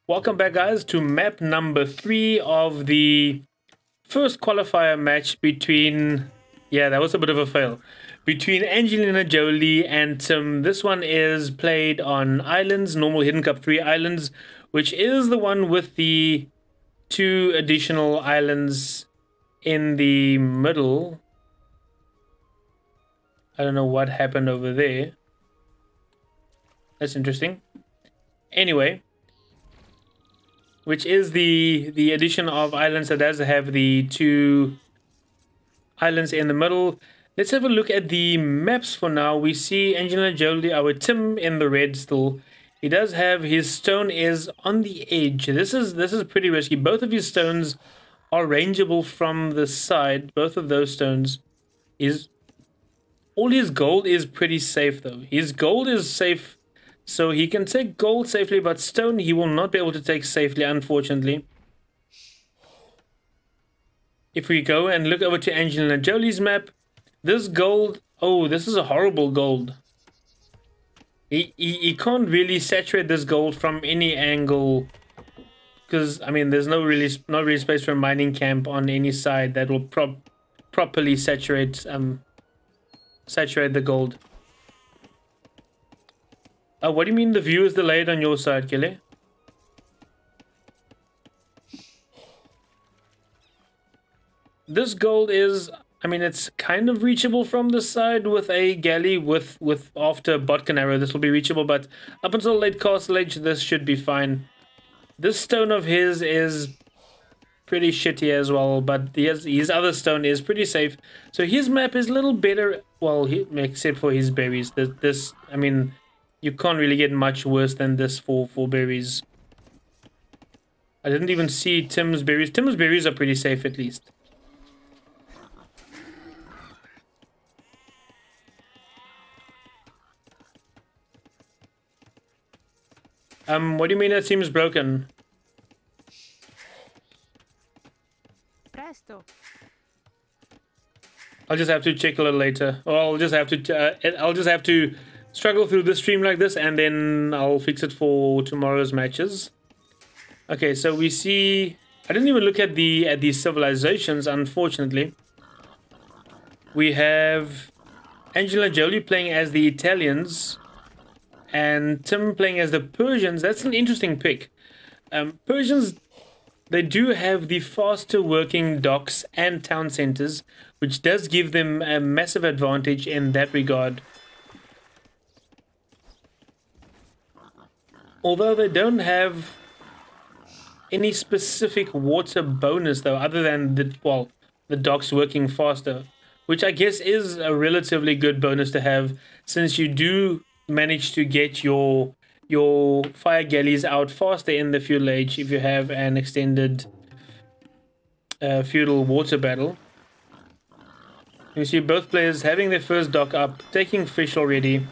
Welcome back, guys, to map number 3 of the first qualifier match between... Yeah, that was a bit of a fail. Between AngelinaJolie and Tim. This one is played on islands, normal Hidden Cup 3 islands, which is the one with the 2 additional islands in the middle. I don't know what happened over there. That's interesting. Anyway, which is the addition of islands that does have the 2 islands in the middle. Let's have a look at the maps for now. We see AngelinaJolie, our Tim, in the red still. He does have his stone is on the edge. This is pretty risky. Both of his stones are rangeable from the side. Both of those stones is... All his gold is pretty safe though. His gold is safe, so he can take gold safely, but stone he will not be able to take safely, unfortunately. If we go and look over to AngelinaJolie's map, this gold, oh, this is a horrible gold. He can't really saturate this gold from any angle, because I mean there's not really space for a mining camp on any side that will properly saturate the gold. What do you mean the view is delayed on your side, Kelly? This gold is, I mean, it's kind of reachable from the side with a galley with after botkin arrow. This will be reachable, but up until late castle age, this should be fine. This stone of his is pretty shitty as well, but his other stone is pretty safe. So his map is a little better, well, except for his berries. This, I mean, you can't really get much worse than this for berries. I didn't even see Tim's berries. Tim's berries are pretty safe at least. What do you mean that seems broken? Presto. I'll just have to check a little later. Or I'll just have to struggle through the stream like this, and then I'll fix it for tomorrow's matches. Okay, so we see... I didn't even look at the civilizations, unfortunately. We have AngelinaJolie playing as the Italians, and Tim playing as the Persians. That's an interesting pick. Persians, they do have the faster working docks and town centers, which does give them a massive advantage in that regard. Although they don't have any specific water bonus though, other than the docks working faster, which I guess is a relatively good bonus to have, since you do manage to get your fire galleys out faster in the feudal age if you have an extended feudal water battle. You see both players having their first dock up, taking fish already.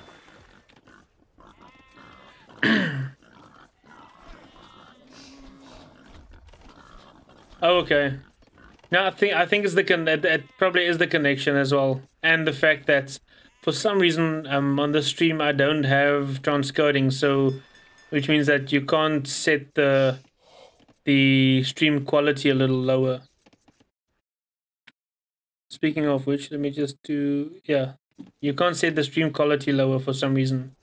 Oh, okay. No, I think it's it probably is the connection as well, and the fact that for some reason on the stream I don't have transcoding, so which means that you can't set the stream quality a little lower. Speaking of which, let me just do, yeah, you can't set the stream quality lower for some reason.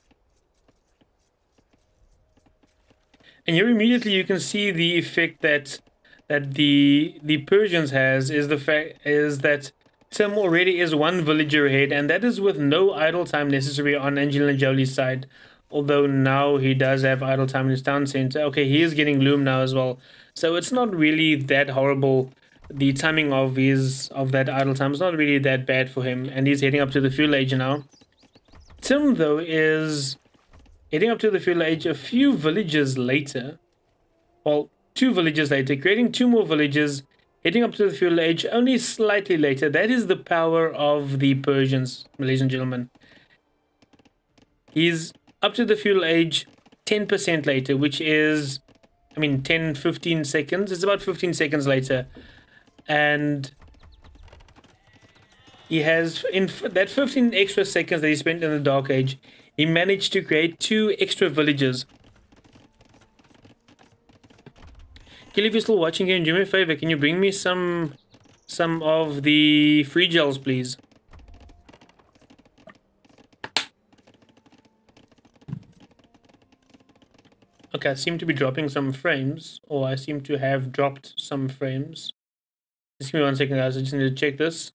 And here immediately you can see the effect that the Persians has is that Tim already is 1 villager ahead, and that is with no idle time necessary on AngelinaJolie's side. Although now he does have idle time in his town center. Okay, he is getting loom now as well, so it's not really that horrible. The timing of that idle time is not really that bad for him, and he's heading up to the feudal age now. Tim though is heading up to the feudal age a few villages later. Well, 2 villages later, creating 2 more villages, heading up to the feudal age only slightly later. That is the power of the Persians, ladies and gentlemen. He's up to the feudal age 10% later, which is, I mean, 10-15 seconds. It's about 15 seconds later. And he has, in that 15 extra seconds that he spent in the Dark Age, he managed to create 2 extra villages. Kill, if you're still watching, can you do me a favor? Can you bring me some of the free gels, please? Okay, I seem to be dropping some frames, or I seem to have dropped some frames. Just give me 1 second, guys. I just need to check this.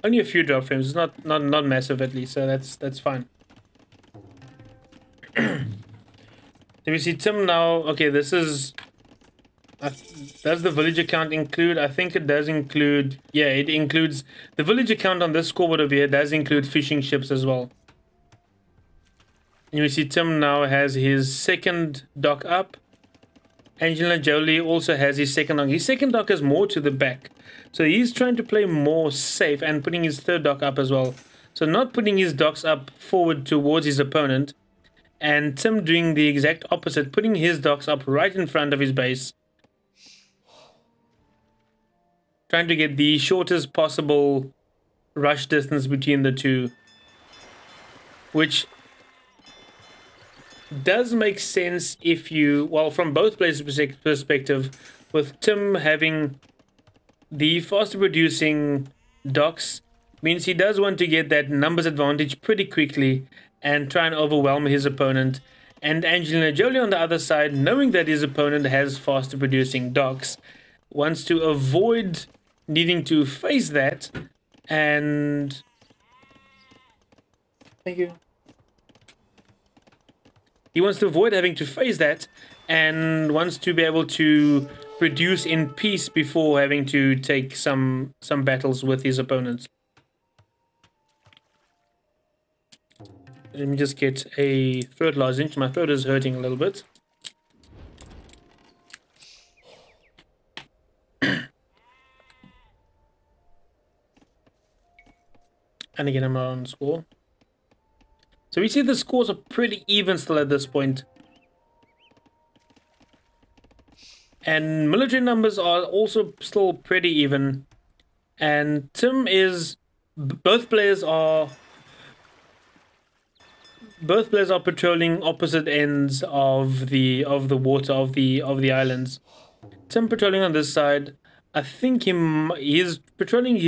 Only a few drop frames. It's not massive, at least, so that's fine. Let me see Tim now. Okay, this is. Does the villager count include? I think it does include. Yeah, it includes the villager count on this scoreboard over here. Does include fishing ships as well. And you see Tim now has his second dock up. AngelinaJolie also has his second dock. His second dock is more to the back, so he's trying to play more safe and putting his third dock up as well. So not putting his docks up forward towards his opponent, and Tim doing the exact opposite, putting his docks up right in front of his base. Trying to get the shortest possible rush distance between the two. Which does make sense if you... Well, from both players' perspective, with Tim having the faster producing docks, means he does want to get that numbers advantage pretty quickly and try and overwhelm his opponent. And AngelinaJolie on the other side, knowing that his opponent has faster producing docks, wants to avoid needing to face that, and thank you. He wants to avoid having to face that and wants to be able to produce in peace before having to take some battles with his opponents. Let me just get a throat lozenge. My throat is hurting a little bit. And again, I'm on score. So we see the scores are pretty even still at this point. And military numbers are also still pretty even. And Tim is... Both players are patrolling opposite ends of the water of the islands. Tim patrolling on this side. I think he's patrolling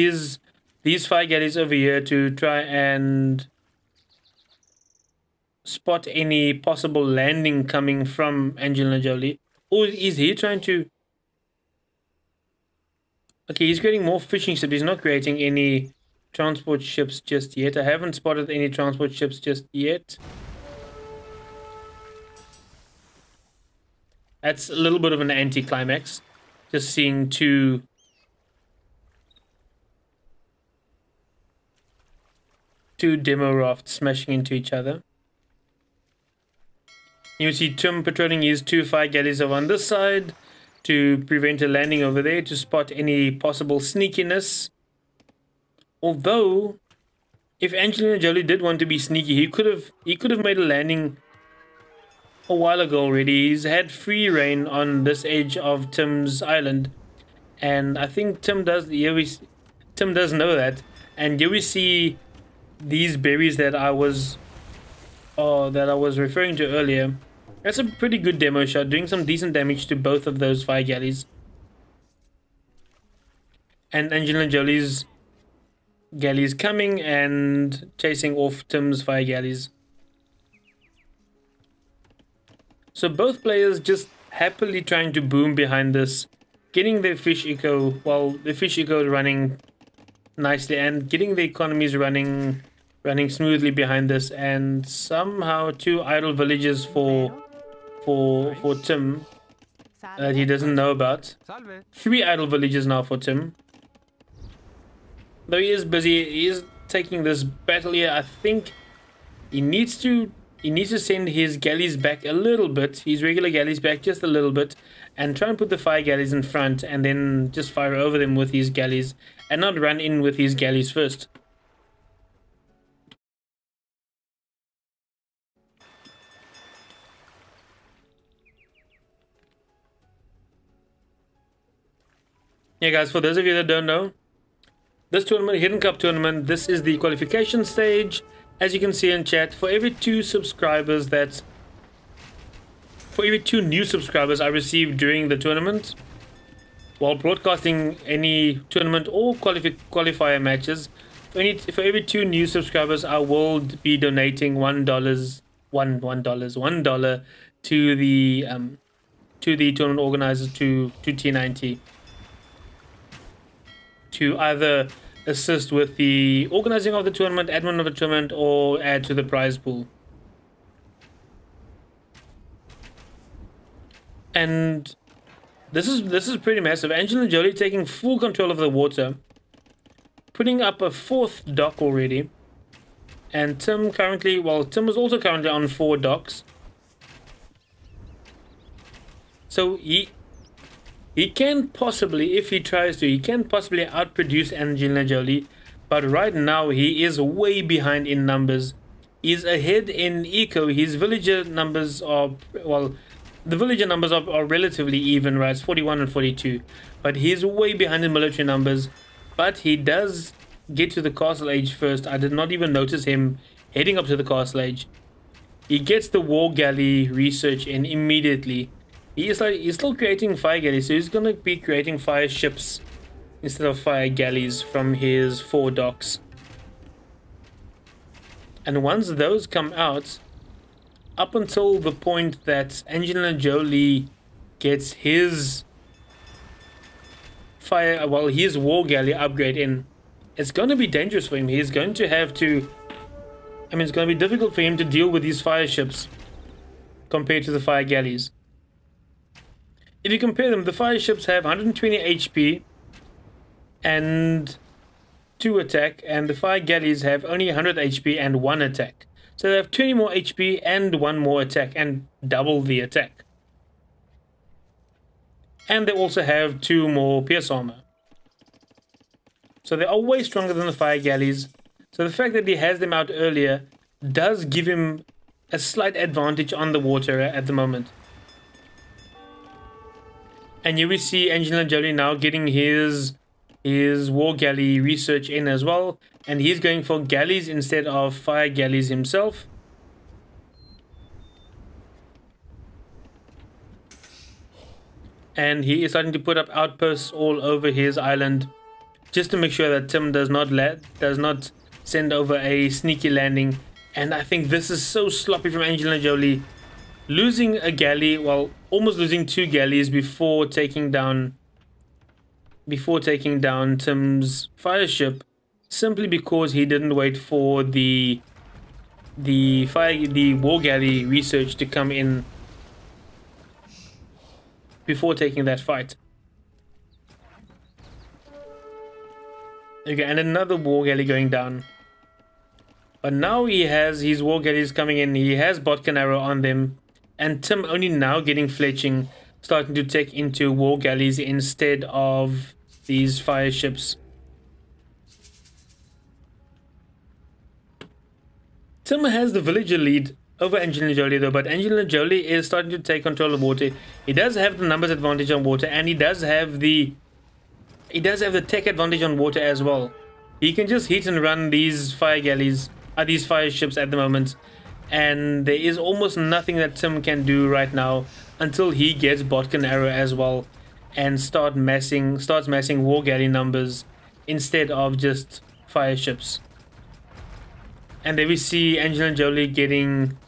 these 5 galleys over here to try and spot any possible landing coming from AngelinaJolie. Or is he trying to... Okay, he's creating more fishing ships. He's not creating any transport ships just yet. I haven't spotted any transport ships just yet. That's a little bit of an anticlimax. Just seeing two demo rafts smashing into each other. You see Tim patrolling his 2 fire galleys over on this side to prevent a landing over there, to spot any possible sneakiness. Although, if AngelinaJolie did want to be sneaky, he could have made a landing a while ago already. He's had free reign on this edge of Tim's island, and I think Tim does. Tim does know that. And here we see these berries that I was referring to earlier. That's a pretty good demo shot, doing some decent damage to both of those fire galleys. And AngelinaJolie's galleys coming and chasing off Tim's fire galleys. So both players just happily trying to boom behind this, getting their fish eco, well, the fish eco running nicely and getting the economies running smoothly behind this, and somehow 2 idle villages for Tim that he doesn't know about. 3 idle villages now for Tim. Though he is busy, he is taking this battle here. I think he needs to send his galleys back a little bit, his regular galleys back just a little bit, and try and put the fire galleys in front, and then just fire over them with his galleys, and not run in with his galleys first. Yeah, guys, for those of you that don't know, this tournament, Hidden Cup tournament, this is the qualification stage, as you can see in chat, for every 2 subscribers for every 2 new subscribers I receive during the tournament, while broadcasting any tournament or qualifier matches, for every 2 new subscribers, I will be donating $1 to the tournament organizers, to T90, to either assist with the organizing of the tournament, admin of the tournament, or add to the prize pool. And this is pretty massive. AngelinaJolie taking full control of the water, putting up a 4th dock already. And Tim currently, well, Tim is also currently on 4 docks. So he can possibly, if he tries to, he can possibly outproduce AngelinaJolie. But right now he is way behind in numbers. He's ahead in eco. His villager numbers are, well, the villager numbers are relatively even, right? It's 41 and 42. But he's way behind in military numbers. But he does get to the castle age first. I did not even notice him heading up to the castle age. He gets the war galley research in immediately. He's still creating fire galleys, so he's going to be creating fire ships instead of fire galleys from his 4 docks. And once those come out, up until the point that AngelinaJolie gets his his war galley upgrade in, it's going to be dangerous for him. He's going to have to, I mean, it's going to be difficult for him to deal with these fire ships compared to the fire galleys. If you compare them, the fire ships have 120 HP and 2 attack, and the fire galleys have only 100 HP and 1 attack. So they have 20 more HP and 1 more attack, and double the attack. And they also have 2 more pierce armor. So they are way stronger than the fire galleys. So the fact that he has them out earlier does give him a slight advantage on the water at the moment. And here we see AngelinaJolie now getting his war galley research in as well. And he's going for galleys instead of fire galleys himself. And he is starting to put up outposts all over his island, just to make sure that Tim does not send over a sneaky landing. And I think this is so sloppy from AngelinaJolie, losing a galley, well, almost losing 2 galleys before taking down Tim's fire ship, simply because he didn't wait for the war galley research to come in before taking that fight. Okay, and another war galley going down. But now he has his war galleys coming in. He has Botkin arrow on them. And Tim only now getting fletching, starting to take into war galleys instead of these fire ships. Tim has the villager lead over AngelinaJolie though, but AngelinaJolie is starting to take control of water. He does have the numbers advantage on water, and he does have the tech advantage on water as well. He can just hit and run these fire galleys, these fire ships at the moment, and there is almost nothing that Tim can do right now until he gets Botkin arrow as well and starts massing war galley numbers instead of just fire ships. And there we see AngelinaJolie getting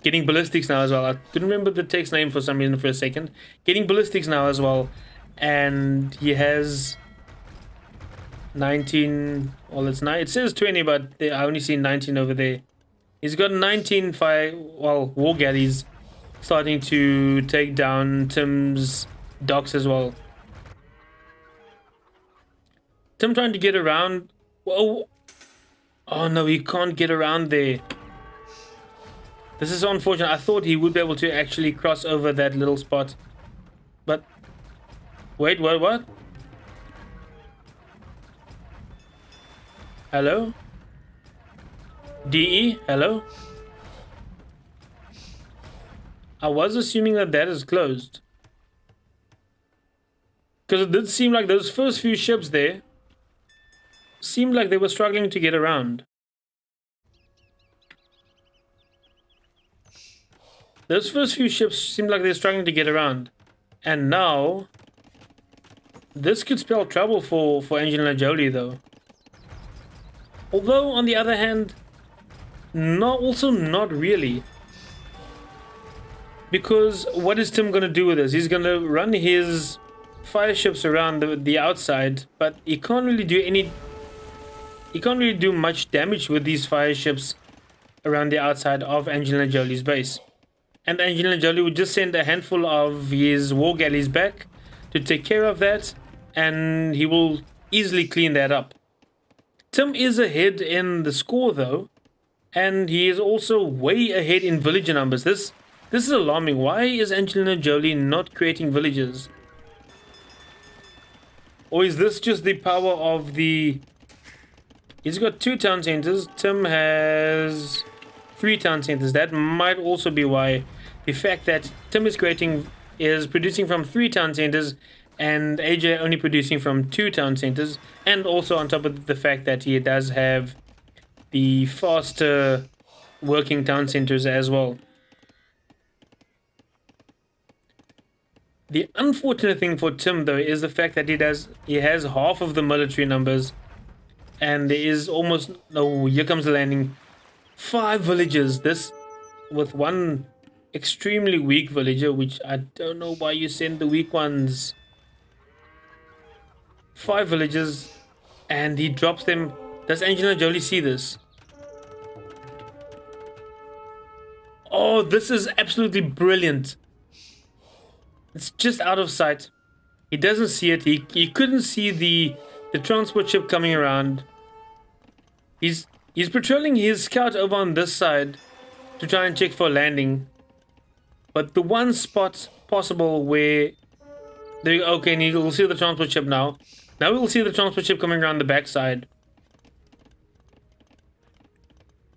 getting ballistics now as well. I couldn't remember the tech's name for some reason for a second. Getting ballistics now as well, and he has 19. Well, it's 9. It says 20, but I only see 19 over there. He's got 19 war galleys starting to take down Tim's docks as well. Tim trying to get around. Whoa. Oh no, he can't get around there. This is so unfortunate. I thought he would be able to actually cross over that little spot. But wait, what? Hello? DE? Hello? I was assuming that is closed. Because it did seem like those first few ships there seemed like they were struggling to get around. those first few ships seem like they're struggling to get around. And now, this could spell trouble for AngelinaJolie though. Although, on the other hand, not really. Because what is Tim going to do with this? He's going to run his fire ships around the outside, but he can't really do much damage with these fire ships around the outside of AngelinaJolie's base. And AngelinaJolie would just send a handful of his war galleys back to take care of that, and he will easily clean that up. Tim is ahead in the score though, and he is also way ahead in villager numbers. This is alarming. Why is AngelinaJolie not creating villagers? Or is this just the power of the... He's got 2 town centers. Tim has 3 town centers. That might also be why. The fact that Tim is producing from 3 town centers and AJ only producing from 2 town centers. And also on top of the fact that he does have the faster working town centers as well. The unfortunate thing for Tim though is the fact that he has half of the military numbers, and there is almost no... Here comes the landing. 5 villagers. This with 1 extremely weak villager, which I don't know why you send the weak ones. 5 villagers, and he drops them. Does AngelinaJolie see this? Oh, this is absolutely brilliant. It's just out of sight. He doesn't see it. He couldn't see the transport ship coming around. He's patrolling his scout over on this side to try and check for landing. But the one spot possible where... Okay, and we'll see the transport ship now. Now we'll see the transport ship coming around the backside.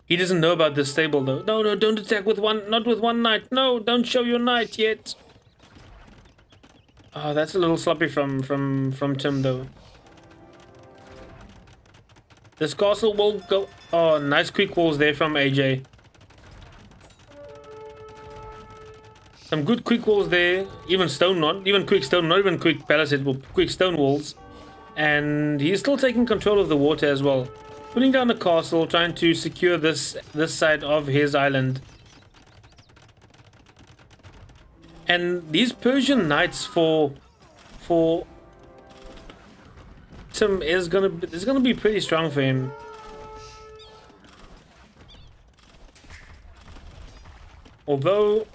He doesn't know about this stable though. No, don't attack with one... Not with 1 knight. No, don't show your knight yet. Oh, that's a little sloppy from Tim though. This castle will go... Oh, nice quick walls there from AJ. Some good quick walls there. Even stone, not even quick stone, not even quick palisades, but quick stone walls. And he's still taking control of the water as well. Putting down the castle, trying to secure this side of his island. And these Persian knights for Tim is gonna be pretty strong for him. Although,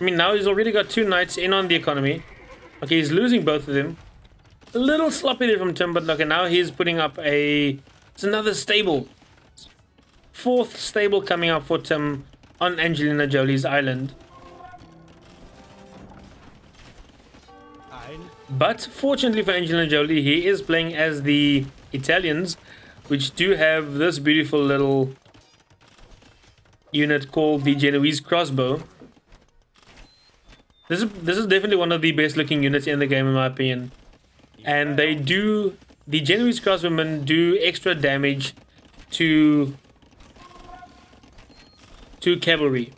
I mean, now he's already got 2 knights in on the economy. Okay, he's losing both of them. A little sloppy there from Tim, but okay, now he's putting up it's another stable. 4th stable coming up for Tim on AngelinaJolie's island. But fortunately for AngelinaJolie, he is playing as the Italians, which do have this beautiful little unit called the Genoese crossbow. This is definitely one of the best looking units in the game in my opinion. And the Genoese crossbowmen do extra damage to cavalry.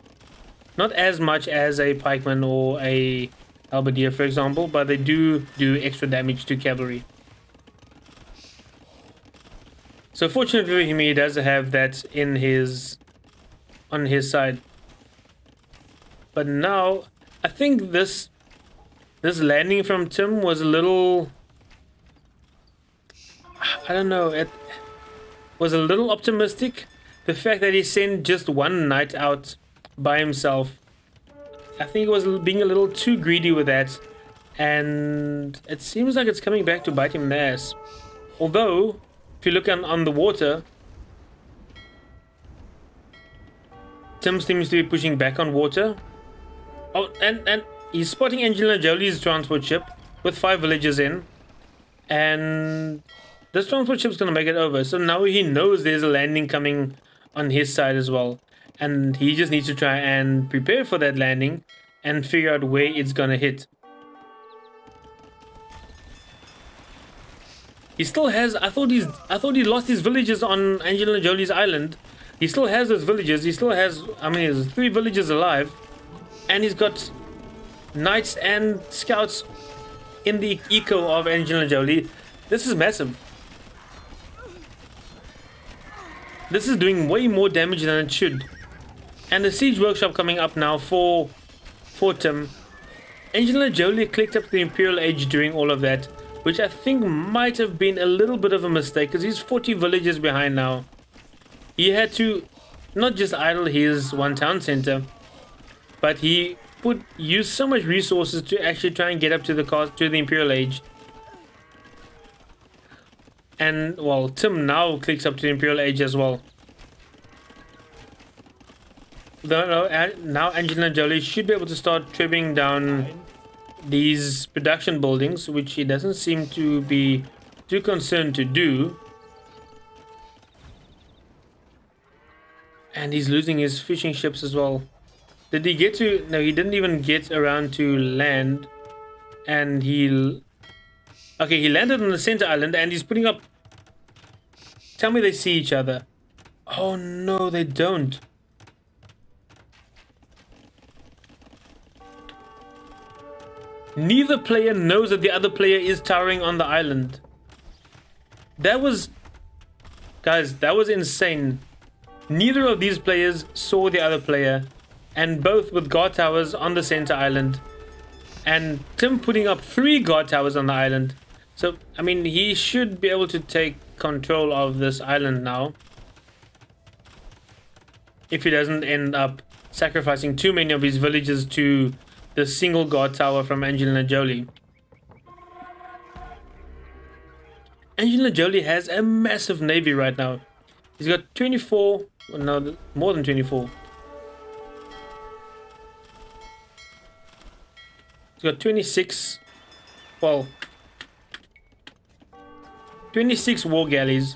Not as much as a pikeman or a halberdier, for example, but they do extra damage to cavalry. So fortunately for him, he does have that on his side. But now, I think this landing from Tim was a little... I don't know, it was a little optimistic. The fact that he sent just 1 knight out by himself, I think he was being a little too greedy with that, and it seems like it's coming back to bite him in the ass. Although, if you look on the water, Tim seems to be pushing back on water. Oh, and he's spotting AngelinaJolie's transport ship with 5 villagers in, and this transport ship's gonna make it over. So now he knows there's a landing coming on his side as well, and he just needs to try and prepare for that landing and figure out where it's gonna hit. He still has... I thought he lost his villagers on AngelinaJolie's island, He still has those villages. He still has, I mean, there's 3 villages alive. And he's got knights and scouts in the eco of AngelinaJolie. This is massive. This is doing way more damage than it should. And the siege workshop coming up now for Tim. AngelinaJolie clicked up the Imperial Age during all of that, which I think might have been a little bit of a mistake, because he's 40 villages behind now. He had to not just idle his one town center, but he used so much resources to actually try and get up to the Imperial Age. And well, Tim now clicks up to the Imperial Age as well. Now AngelinaJolie should be able to start trimming down these production buildings, which he doesn't seem to be too concerned to do. And he's losing his fishing ships as well. Did he get to... No, he didn't even get around to land. And okay, he landed on the center island and he's putting up... Tell me they see each other. Oh no, they don't. Neither player knows that the other player is towering on the island. That was... Guys, that was insane. Neither of these players saw the other player. And both with guard towers on the center island. And Tim putting up 3 guard towers on the island. So, I mean, he should be able to take control of this island now. If he doesn't end up sacrificing too many of his villages to the single guard tower from AngelinaJolie. AngelinaJolie has a massive navy right now. He's got 24, no, more than 24. He's got 26, well, 26 war galleys.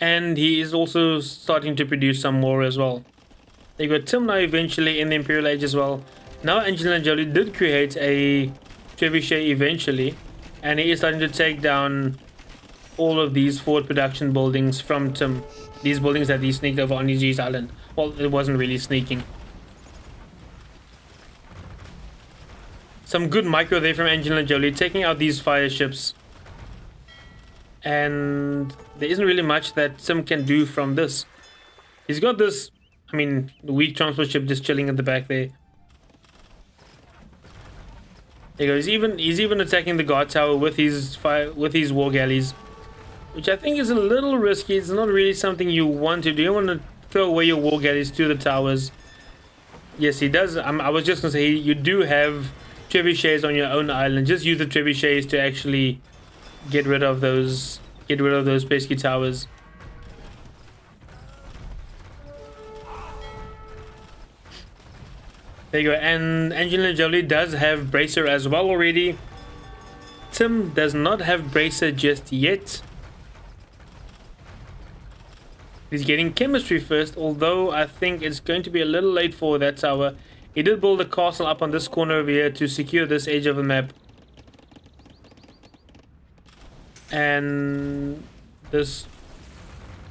And he is also starting to produce some more as well. They got Tim now eventually in the Imperial Age as well. Now AngelinaJolie did create a trebuchet eventually. And he is starting to take down all of these forward production buildings from Tim. These buildings that he sneaked over on his island. Well, it wasn't really sneaking. Some good micro there from AngelinaJolie, taking out these fire ships. And there isn't really much that Tim can do from this. He's got this, I mean, the weak transport ship just chilling at the back there. There you go. He's even attacking the guard tower with his war galleys, which I think is a little risky. It's not really something you want to do. You want to throw away your war galleys to the towers. Yes, he does. I was just gonna say, you do have trebuchets on your own island. Just use the trebuchets to actually get rid of those pesky towers. There you go. And AngelinaJolie does have Bracer as well already. Tim does not have Bracer just yet. He's getting chemistry first, although I think it's going to be a little late for that tower. He did build a castle up on this corner over here to secure this edge of the map. And this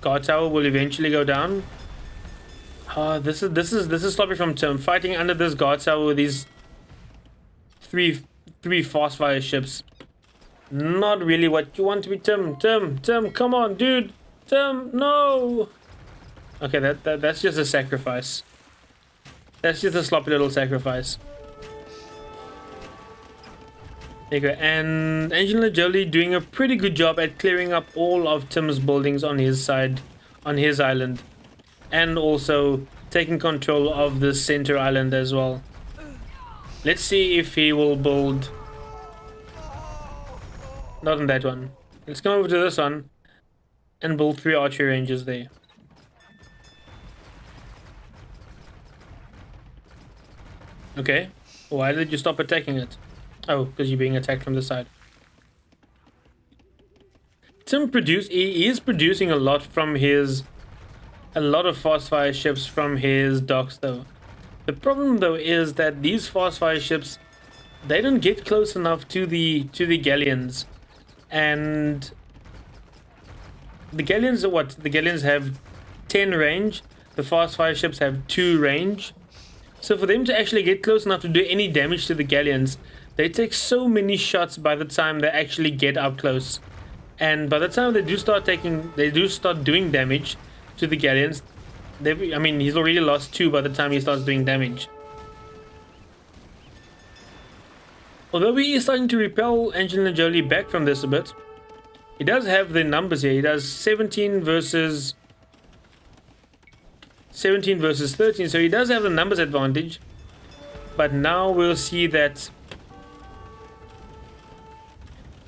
guard tower will eventually go down. This is sloppy from Tim, fighting under this guard tower with these three fast fire ships. Not really what you want to be, Tim. Tim, come on, dude. Tim, no. Okay, that's just a sacrifice. That's just a sloppy little sacrifice. There you go. And AngelinaJolie doing a pretty good job at clearing up all of Tim's buildings on his side, on his island. And also taking control of the center island as well. Let's see if he will build... Not on that one. Let's come over to this one and build 3 archery ranges there. Okay. Why did you stop attacking it? Oh, because you're being attacked from the side. Tim he is producing a lot from his... A lot of fast fire ships from his docks though. The problem though is that these fast fire ships, they don't get close enough to the galleons. And the galleons are what? The galleons have 10 range. The fast fire ships have 2 range. So for them to actually get close enough to do any damage to the galleons, they take so many shots by the time they actually get up close. And by the time they do start doing damage to the galleons, I mean, he's already lost 2 by the time he starts doing damage. Although he is starting to repel AngelinaJolie back from this a bit, he does have the numbers here. He does 17 versus 13, so he does have the numbers advantage. But now we'll see that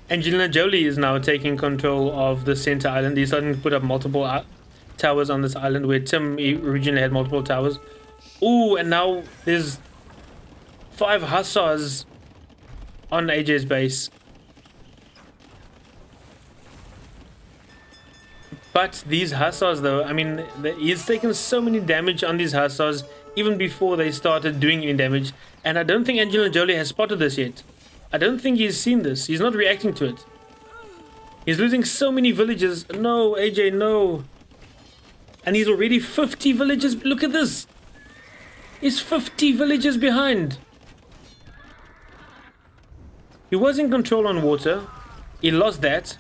AngelinaJolie is now taking control of the center island. He's starting to put up multiple towers on this island where Tim originally had multiple towers. Ooh, and now there's 5 hussars on AJ's base. But these hussars though, I mean, he's taken so many damage on these hussars even before they started doing any damage. And I don't think AngelinaJolie has spotted this yet. I don't think he's seen this. He's not reacting to it. He's losing so many villages. No, AJ, no. And he's already 50 villages. Look at this. He's 50 villages behind. He was in control on water. He lost that.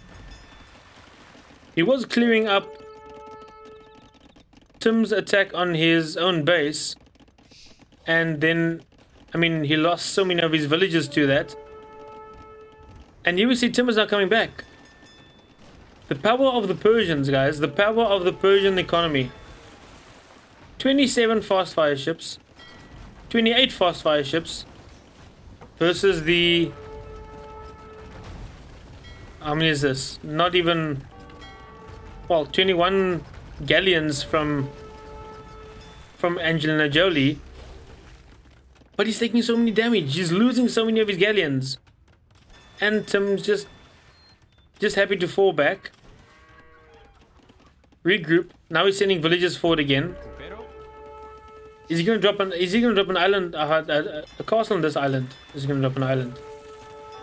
He was clearing up Tim's attack on his own base. And then, I mean, he lost so many of his villages to that. And here we see Tim is now coming back. The power of the Persians, guys. The power of the Persian economy. 27 fast fire ships. 28 fast fire ships. Versus the... How many is this? Not even... Well, 21 galleons from AngelinaJolie. But he's taking so many damage. He's losing so many of his galleons. And Tim's just happy to fall back. Regroup. Now he's sending villagers forward again. Is he gonna drop an island, a castle on this island? Is he gonna drop an island?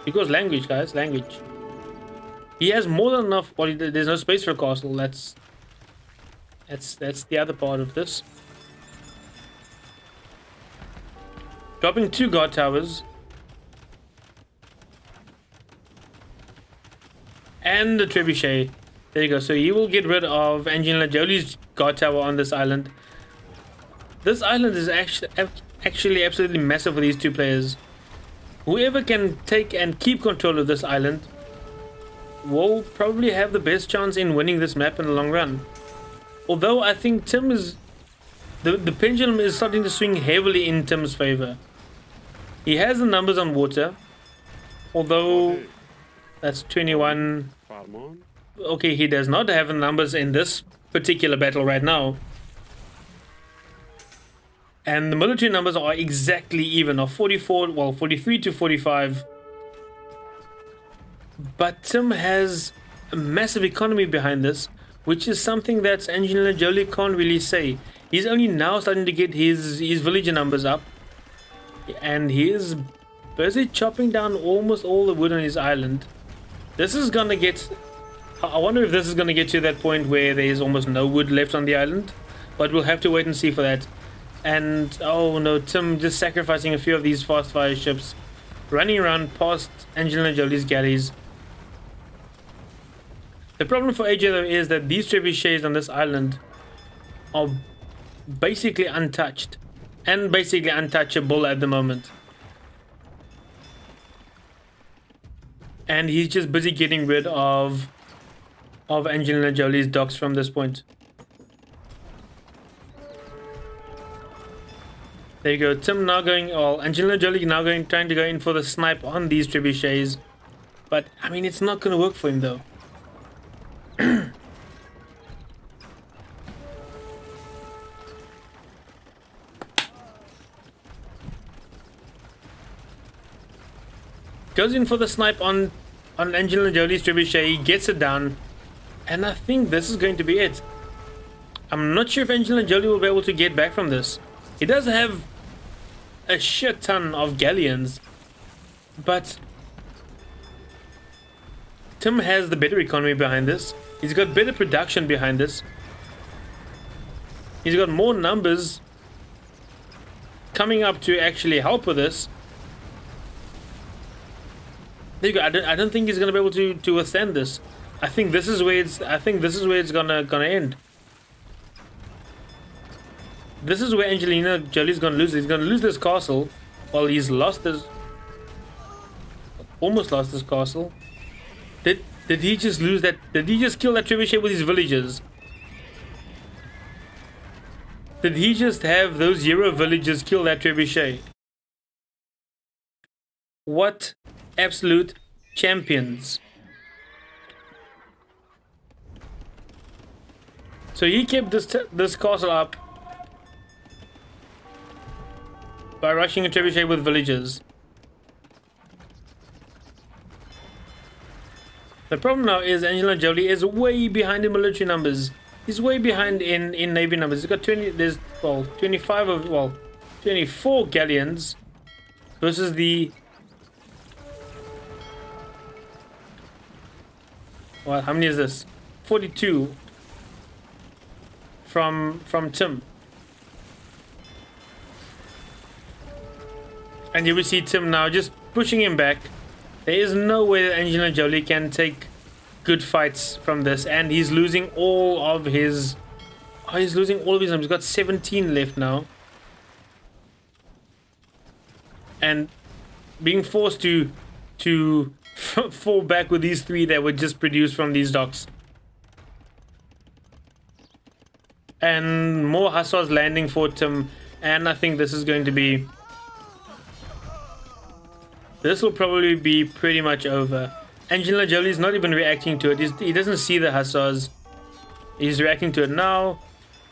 Because language, guys, language. He has more than enough. Well, there's no space for a castle. That's the other part of this. Dropping 2 guard towers. And the trebuchet. There you go. So he will get rid of AngelinaJolie's guard tower on this island. This island is actually absolutely massive for these 2 players. Whoever can take and keep control of this island will probably have the best chance in winning this map in the long run. Although I think Tim is... The pendulum is starting to swing heavily in Tim's favor. He has the numbers on water. Although... That's 21... Okay, he does not have the numbers in this particular battle right now. And the military numbers are exactly even, of 44, well, 43 to 45. But Tim has a massive economy behind this, which is something that AngelinaJolie can't really say. He's only now starting to get his villager numbers up. And he is busy chopping down almost all the wood on his island. This is gonna get... I wonder if this is gonna get to that point where there's almost no wood left on the island. But we'll have to wait and see for that. And, oh no, Tim just sacrificing a few of these fast fire ships. Running around past AngelinaJolie's galleys. The problem for AJ though is that these trebuchets on this island are basically untouched. And basically untouchable at the moment. And he's just busy getting rid of AngelinaJolie's docks from this point. There you go. Tim now going, well, AngelinaJolie now trying to go in for the snipe on these trebuchets. But, I mean, it's not going to work for him though. Goes in for the snipe on AngelinaJolie's trebuchet. He gets it down. And I think this is going to be it. I'm not sure if AngelinaJolie will be able to get back from this. He does have a shit ton of galleons. But Tim has the better economy behind this. He's got better production behind this. He's got more numbers coming up to actually help with this. There you go. I don't think he's gonna be able to withstand this. I think this is where it's gonna end. This is where AngelinaJolie's gonna lose. He's gonna lose this castle. Well, he's lost this. Almost lost this castle. Did he just lose that? Did he just kill that trebuchet with his villagers? Did he just have those 0 villagers kill that trebuchet? What absolute champions. So he kept this castle up by rushing a trebuchet with villagers. The problem now is AngelinaJolie is way behind in military numbers. He's way behind in navy numbers. He's got 24 galleons versus the... Well, how many is this? 42 from Tim. And you will see Tim now just pushing him back. There is no way that AngelinaJolie can take good fights from this, and he's losing all of his... Oh, he's losing all of his numbers. He's got 17 left now. And being forced to fall back with these 3 that were just produced from these docks. And more hussars landing for Tim, and I think this is going to be... This will probably be pretty much over. AngelinaJolie is not even reacting to it. He doesn't see the hussars. He's reacting to it now.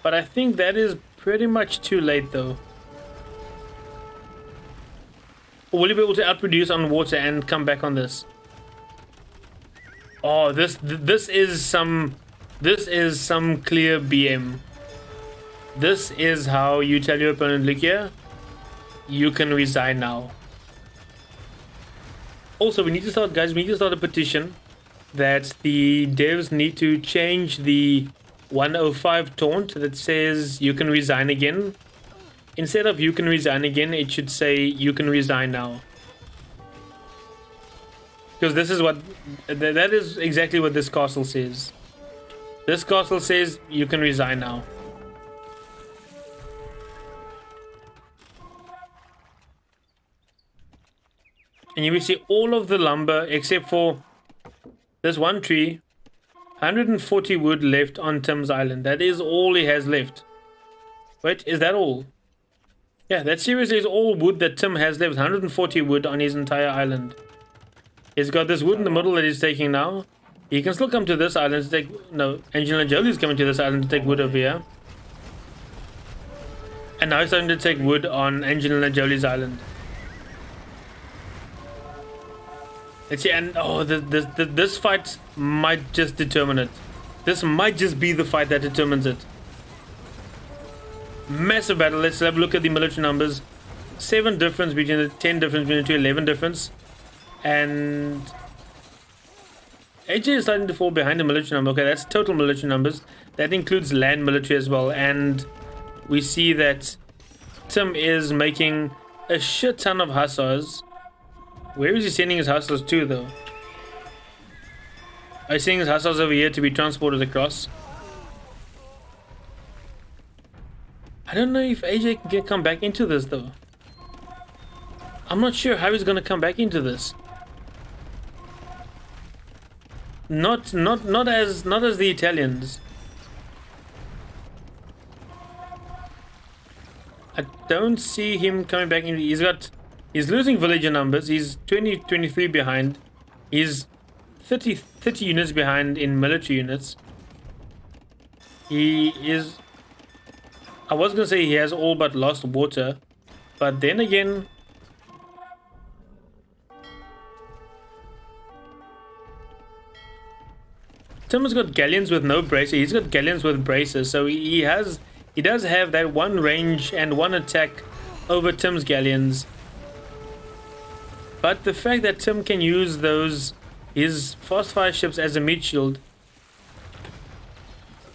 But I think that is pretty much too late though. Or will he be able to outproduce on water and come back on this? Oh, this is some clear BM. This is how you tell your opponent, look here, you can resign now. Also, we need to start, guys, we need to start a petition that the devs need to change the 105 taunt that says you can resign again. Instead of you can resign again, it should say you can resign now. Because this is what, that is exactly what this castle says. This castle says you can resign now. And you will see all of the lumber except for this one tree. 140 wood left on Tim's island. That is all he has left. Wait, is that all? Yeah, that seriously is all wood that Tim has left. 140 wood on his entire island. He's got this wood in the middle that he's taking now. He can still come to this island to take... No, AngelinaJolie's coming to this island to take wood over here. And now he's starting to take wood on AngelinaJolie's island. Let's see, and oh, this fight might just determine it. This might just be the fight that determines it. Massive battle. Let's have a look at the military numbers. 7 difference between the 10 difference between the two, 11 difference. And AJ is starting to fall behind the military number. Okay, that's total military numbers. That includes land military as well. And we see that Tim is making a shit ton of hussars. Where is he sending his hussars to though? Are you sending his hussars over here to be transported across? I don't know if AJ can come back into this though. I'm not sure how he's gonna come back into this. Not as the Italians. I don't see him coming back in. He's losing villager numbers. He's 23 behind. He's 30 units behind in military units. He is... I was going to say he has all but lost water. But then again... Tim has got galleons with no braces. He's got galleons with braces. So he does have that one range and one attack over Tim's galleons. But the fact that Tim can use those his fast fire ships as a meat shield,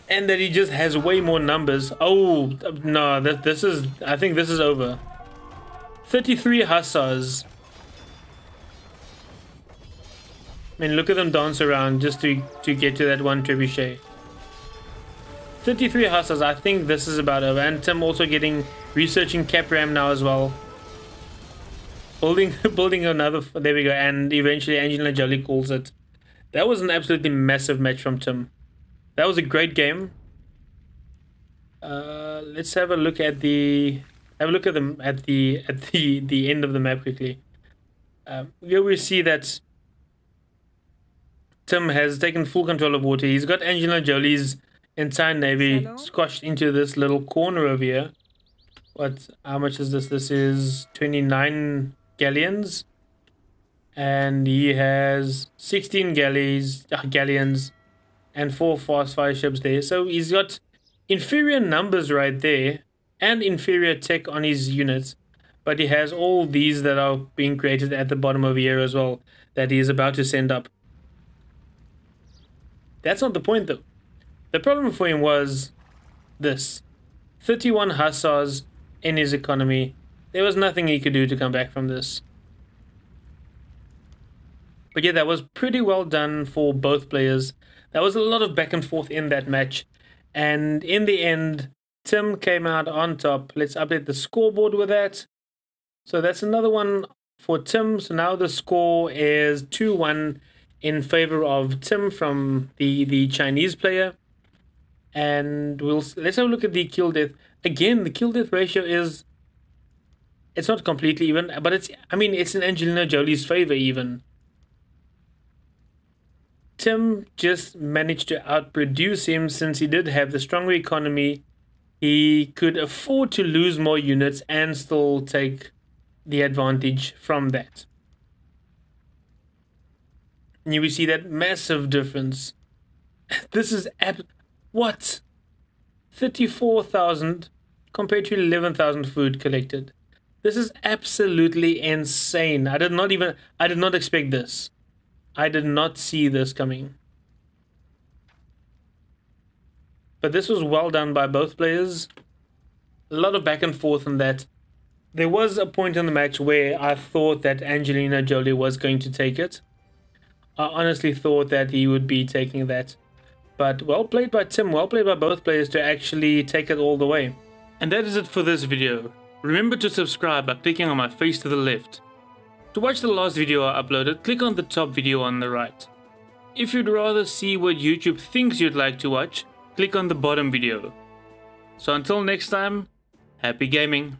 and that he just has way more numbers. Oh no, this is, I think this is over. 33 hussars. I mean, look at them dance around just to get to that one trebuchet. 33 hussars. I think this is about over. And Tim also researching Cap Ram now as well. Building another. There we go. And eventually AngelinaJolie calls it. That was an absolutely massive match from Tim. That was a great game. Let's have a look at the end of the map quickly. Here we see that Tim has taken full control of water. He's got AngelinaJolie's entire navy squashed into this little corner over here. How much is this? This is 29 galleons. And he has 16 galleons and 4 fast fire ships there. So he's got inferior numbers right there and inferior tech on his units. But he has all these that are being created at the bottom over here as well that he is about to send up. That's not the point though. The problem for him was this. 31 hussars in his economy. There was nothing he could do to come back from this. But yeah, that was pretty well done for both players. There was a lot of back and forth in that match. And in the end, Tim came out on top. Let's update the scoreboard with that. So that's another one for Tim. So now the score is 2-1 in favor of Tim from the Chinese player. And let's have a look at the kill death. Again, the kill death ratio is, it's not completely even, but it's in AngelinaJolie's favor even. Tim just managed to outproduce him since he did have the stronger economy. He could afford to lose more units and still take the advantage from that. And you will see that massive difference. This is what? 34,000 compared to 11,000 food collected. This is absolutely insane. I did not expect this. I did not see this coming. But this was well done by both players. A lot of back and forth on that. There was a point in the match where I thought that AngelinaJolie was going to take it. I honestly thought that he would be taking that. But well played by Tim, well played by both players to actually take it all the way. And that is it for this video. Remember to subscribe by clicking on my face to the left. To watch the last video I uploaded, click on the top video on the right. If you'd rather see what YouTube thinks you'd like to watch, click on the bottom video. So until next time, happy gaming.